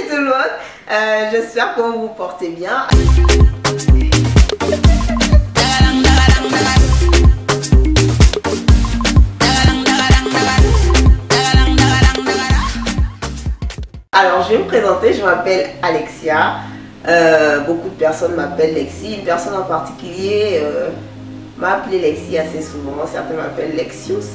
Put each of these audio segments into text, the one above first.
tout le monde, j'espère que vous vous portez bien. Alors je vais me présenter, je m'appelle Alexia, beaucoup de personnes m'appellent Lexi, une personne en particulier m'a appelé Lexi assez souvent, certains m'appellent Lexius.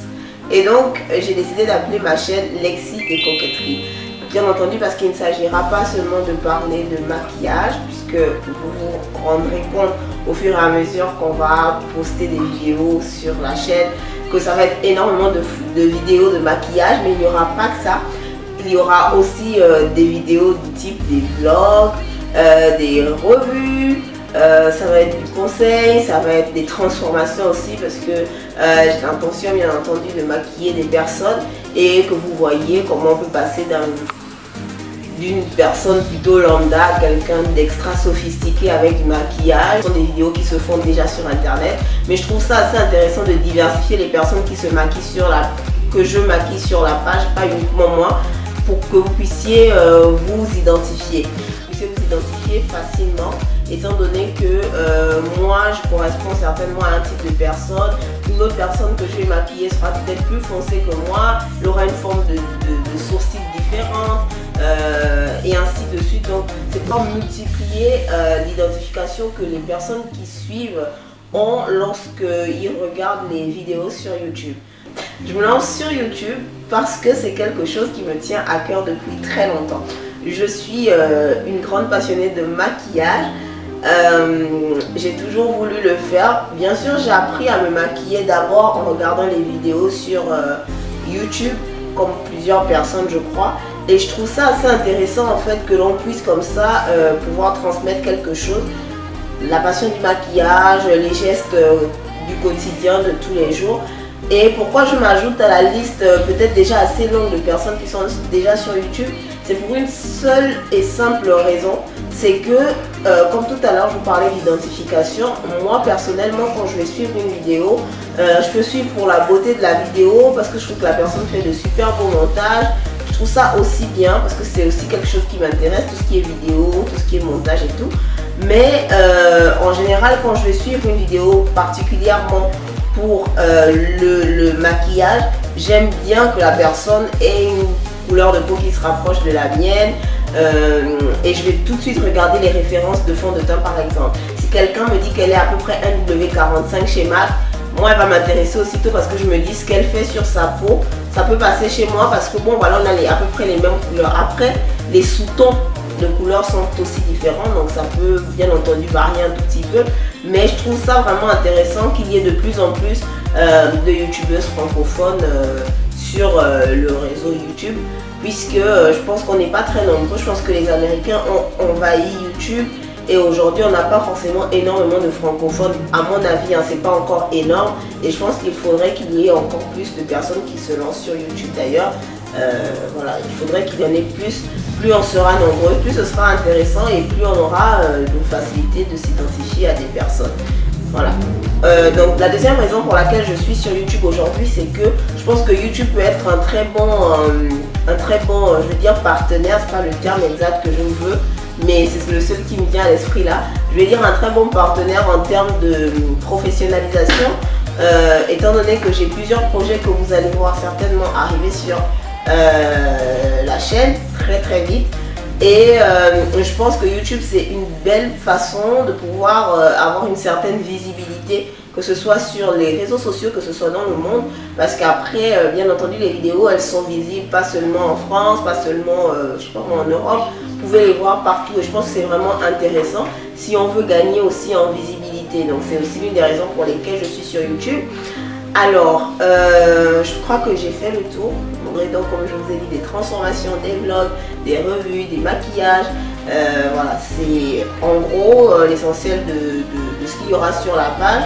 Et donc j'ai décidé d'appeler ma chaîne Lexi et Coquetterie. Bien entendu parce qu'il ne s'agira pas seulement de parler de maquillage, puisque vous vous rendrez compte au fur et à mesure qu'on va poster des vidéos sur la chaîne, que ça va être énormément de vidéos de maquillage, mais il n'y aura pas que ça. Il y aura aussi des vidéos du type des vlogs, des revues, ça va être du conseil, ça va être des transformations aussi parce que j'ai l'intention bien entendu de maquiller des personnes et que vous voyez comment on peut passer d'une personne plutôt lambda à quelqu'un d'extra sophistiqué avec du maquillage. Ce sont des vidéos qui se font déjà sur internet, mais je trouve ça assez intéressant de diversifier les personnes qui se maquillent que je maquille sur la page, pas uniquement moi, pour que vous puissiez vous identifier. Facilement, étant donné que moi je corresponds certainement à un type de personne, une autre personne que je vais maquiller sera peut-être plus foncée que moi, elle aura une forme de sourcils différente et ainsi de suite. Donc c'est pour multiplier l'identification que les personnes qui suivent ont lorsqu'ils regardent les vidéos sur YouTube. Je me lance sur YouTube parce que c'est quelque chose qui me tient à cœur depuis très longtemps. Je suis une grande passionnée de maquillage. J'ai toujours voulu le faire. Bien sûr, j'ai appris à me maquiller d'abord en regardant les vidéos sur YouTube, comme plusieurs personnes je crois. Et je trouve ça assez intéressant en fait que l'on puisse comme ça pouvoir transmettre quelque chose. La passion du maquillage, les gestes du quotidien de tous les jours. Et pourquoi je m'ajoute à la liste peut-être déjà assez longue de personnes qui sont déjà sur YouTube, c'est pour une seule et simple raison, c'est que comme tout à l'heure je vous parlais d'identification, moi personnellement quand je vais suivre une vidéo, je peux suivre pour la beauté de la vidéo parce que je trouve que la personne fait de super beaux montages. Je trouve ça aussi bien parce que c'est aussi quelque chose qui m'intéresse, tout ce qui est vidéo, tout ce qui est montage et tout. Mais en général quand je vais suivre une vidéo particulièrement pour le maquillage, j'aime bien que la personne ait une couleur de peau qui se rapproche de la mienne et je vais tout de suite regarder les références de fond de teint par exemple. Si quelqu'un me dit qu'elle est à peu près 1W45 chez MAC, moi elle va m'intéresser aussitôt parce que je me dis ce qu'elle fait sur sa peau, ça peut passer chez moi parce que bon voilà on a à peu près les mêmes couleurs. Après les sous-tons de couleurs sont aussi différents donc ça peut bien entendu varier un tout petit peu, mais je trouve ça vraiment intéressant qu'il y ait de plus en plus de youtubeuses francophones sur le réseau YouTube, puisque je pense qu'on n'est pas très nombreux. Je pense que les Américains ont envahi YouTube et aujourd'hui on n'a pas forcément énormément de francophones à mon avis, hein, c'est pas encore énorme et je pense qu'il faudrait qu'il y ait encore plus de personnes qui se lancent sur YouTube d'ailleurs. Voilà, il faudrait qu'il y en ait plus on sera nombreux, plus ce sera intéressant et plus on aura de facilité de s'identifier à des personnes. Voilà. Donc la deuxième raison pour laquelle je suis sur YouTube aujourd'hui, c'est que je pense que YouTube peut être un très bon, je veux dire partenaire, c'est pas le terme exact que je veux, mais c'est le seul qui me vient à l'esprit là. Je vais dire un très bon partenaire en termes de professionnalisation, étant donné que j'ai plusieurs projets que vous allez voir certainement arriver sur la chaîne très vite. Et je pense que YouTube c'est une belle façon de pouvoir avoir une certaine visibilité, que ce soit sur les réseaux sociaux, que ce soit dans le monde, parce qu'après bien entendu les vidéos elles sont visibles pas seulement en France, pas seulement je sais pas moi, en Europe, vous pouvez les voir partout et je pense que c'est vraiment intéressant si on veut gagner aussi en visibilité. Donc c'est aussi l'une des raisons pour lesquelles je suis sur YouTube. Alors je crois que j'ai fait le tour. Donc comme je vous ai dit, des transformations, des vlogs, des revues, des maquillages, voilà, c'est en gros l'essentiel de ce qu'il y aura sur la page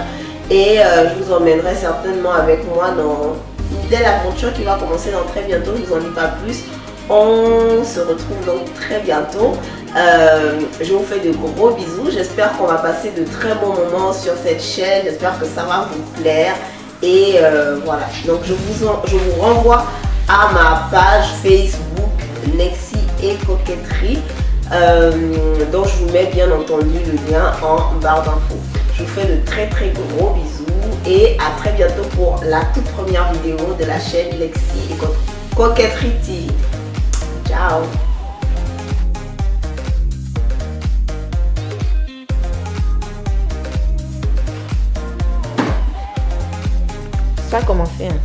et je vous emmènerai certainement avec moi dans une belle aventure qui va commencer dans très bientôt. Je vous en dis pas plus, on se retrouve donc très bientôt. Je vous fais de gros bisous, j'espère qu'on va passer de très bons moments sur cette chaîne, j'espère que ça va vous plaire et voilà, donc je vous renvoie à ma page Facebook Lexi et coquetterie. Donc je vous mets bien entendu le lien en barre d'infos. Je vous fais de très gros bisous et à très bientôt pour la toute première vidéo de la chaîne Lexi et Coquetterie TV. Ciao. Ça a commencé. Hein.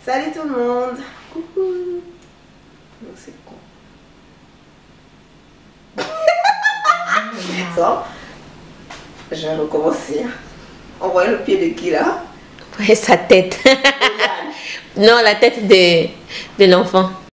Salut tout le monde. Coucou. C'est con. Bon, je vais recommencer. On voit le pied de qui là? Ouais, sa tête. Non, la tête de l'enfant.